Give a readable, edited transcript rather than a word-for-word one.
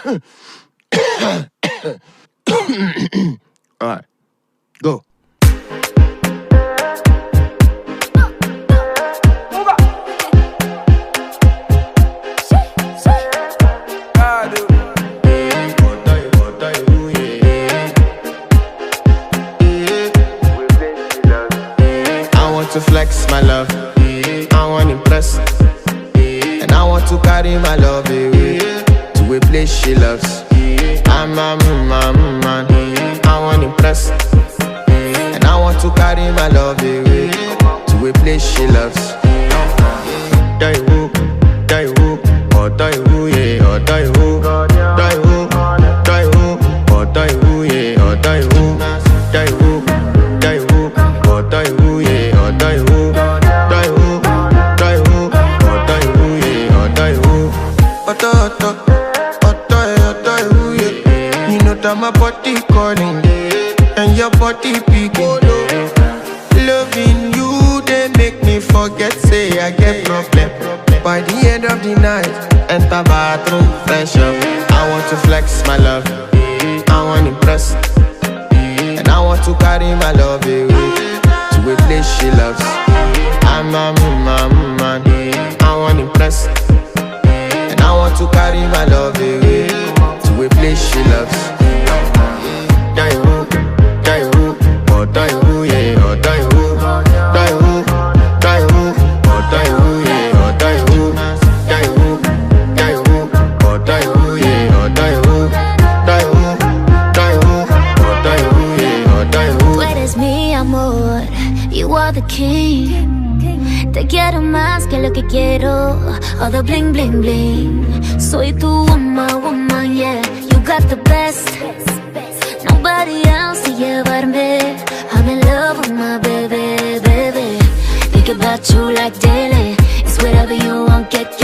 Alright, go. I want to flex my love, I want to impress, and I want to carry my love away to a place she loves. I'm a man, I want to impress, and I want to carry my love away to a place she loves. Die who, oh die who, yeah, oh die who, die who, oh die who, yeah, oh die who, die who, oh die who, yeah, oh die who, die who, oh die who, yeah, oh die who. Die who, yeah. You know that my body calling and your body picking. Loving you, they make me forget, say I get problem. By the end of the night, enter bathroom, fresh up. I want to flex my love, I want to impress, and I want to carry my love away to a place she loves. I'm a man, I want to impress, and I want to carry my love away to a place she loves. Die who, oh die who, yeah, oh die who, die who, oh die who, yeah, oh die who, oh die who, yeah, oh die who, oh die who, yeah, oh die who. Tú eres mi amor, you are the king. Te quiero más que lo que quiero, all the bling bling bling. Soy tu woman, yeah, you got the best. Nobody else to llevarme. I'm in love with my baby. Think about you like daily. It's whatever you want, get